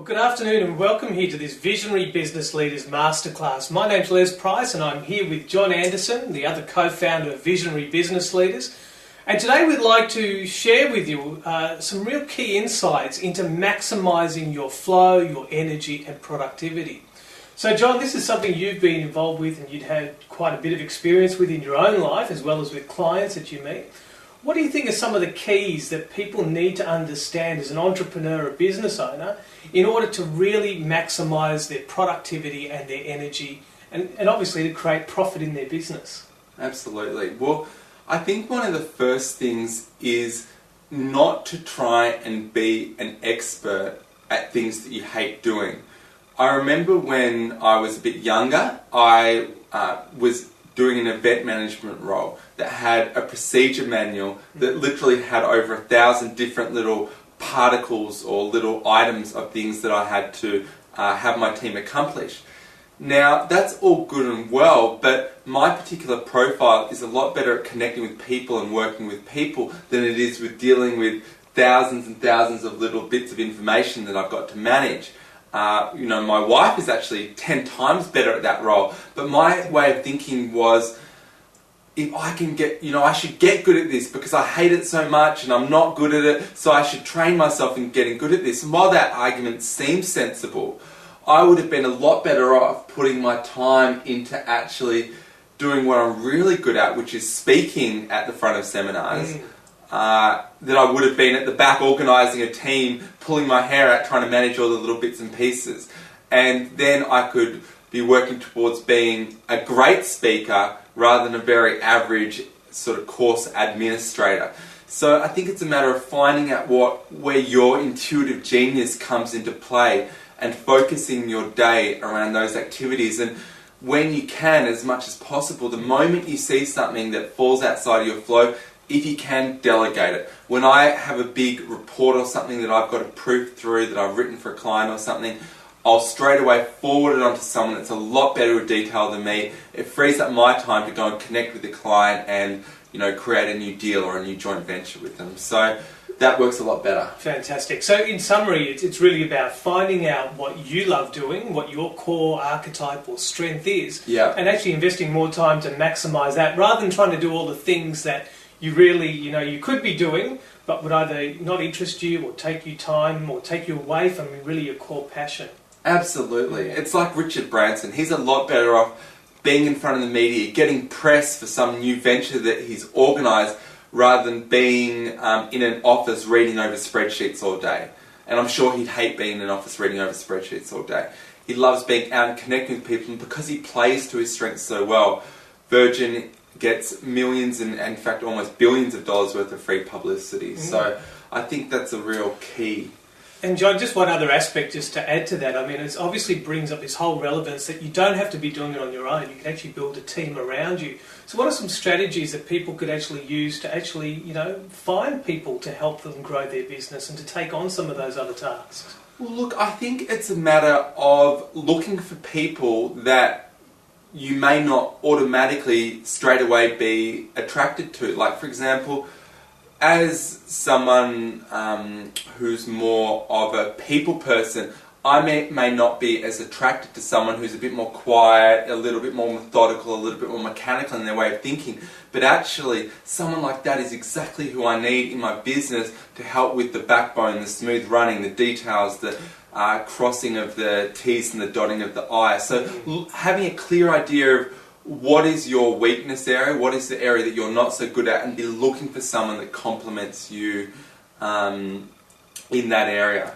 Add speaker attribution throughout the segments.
Speaker 1: Well, good afternoon and welcome here to this Visionary Business Leaders Masterclass. My name's Les Price and I'm here with John Anderson, the other co-founder of Visionary Business Leaders. And today we'd like to share with you some real key insights into maximising your flow, your energy and productivity. So John, this is something you've been involved with and you've had quite a bit of experience with in your own life as well as with clients that you meet. What do you think are some of the keys that people need to understand as an entrepreneur or business owner in order to really maximise their productivity and their energy and obviously to create profit in their business?
Speaker 2: Absolutely. Well, I think one of the first things is not to try and be an expert at things that you hate doing. I remember when I was a bit younger, I was doing an event management role that had a procedure manual that literally had over 1,000 different little particles or little items of things that I had to have my team accomplish. Now, that's all good and well, but my particular profile is a lot better at connecting with people and working with people than it is with dealing with thousands and thousands of little bits of information that I've got to manage. My wife is actually 10 times better at that role, but my way of thinking was, if I can get, I should get good at this because I hate it so much and I'm not good at it, so I should train myself in getting good at this. And while that argument seems sensible, I would have been a lot better off putting my time into actually doing what I'm really good at, which is speaking at the front of seminars. That I would have been at the back organising a team, pulling my hair out, trying to manage all the little bits and pieces. And then I could be working towards being a great speaker rather than a very average sort of course administrator. So I think it's a matter of finding out where your intuitive genius comes into play and focusing your day around those activities. And when you can, as much as possible, the moment you see something that falls outside of your flow, if you can, delegate it. When I have a big report or something that I've got to proof through, that I've written for a client or something, I'll straight away forward it on to someone that's a lot better with detail than me. It frees up my time to go and connect with the client and create a new deal or a new joint venture with them. So that works a lot better.
Speaker 1: Fantastic. So in summary, it's really about finding out what you love doing, what your core archetype or strength is, and actually investing more time to maximise that rather than trying to do all the things that you really, you could be doing, but would either not interest you or take you time or take you away from really your core passion.
Speaker 2: Absolutely. It's like Richard Branson. He's a lot better off being in front of the media, getting press for some new venture that he's organised, rather than being in an office reading over spreadsheets all day. And I'm sure he'd hate being in an office reading over spreadsheets all day. He loves being out and connecting with people, and because he plays to his strengths so well, Virgin gets millions and in fact almost billions of dollars worth of free publicity. So I think that's a real key.
Speaker 1: And John, just one other aspect just to add to that, it obviously brings up this whole relevance that you don't have to be doing it on your own, you can actually build a team around you. So what are some strategies that people could actually use to actually, find people to help them grow their business and to take on some of those other tasks?
Speaker 2: Well look, I think it's a matter of looking for people that you may not automatically straight away be attracted to. Like for example, as someone who's more of a people person, I may not be as attracted to someone who's a bit more quiet, a little bit more methodical, a little bit more mechanical in their way of thinking. But actually, someone like that is exactly who I need in my business to help with the backbone, the smooth running, the details, the crossing of the T's and the dotting of the I's. So having a clear idea of what is your weakness area, what is the area that you're not so good at, and be looking for someone that complements you in that area.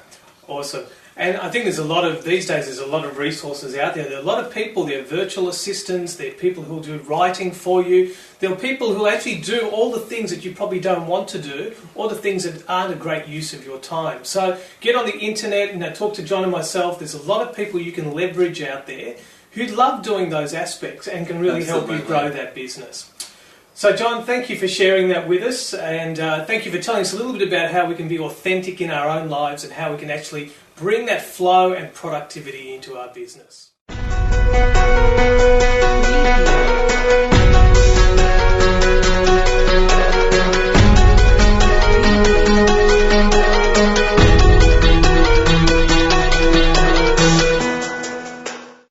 Speaker 1: Awesome. And I think these days there's a lot of resources out there. There are a lot of people, there are virtual assistants, there are people who do writing for you, there are people who actually do all the things that you probably don't want to do, or the things that aren't a great use of your time. So get on the internet, talk to John and myself. There's a lot of people you can leverage out there who love doing those aspects and can really help you grow that business. So John, thank you for sharing that with us, and thank you for telling us a little bit about how we can be authentic in our own lives and how we can actually bring that flow and productivity into our business.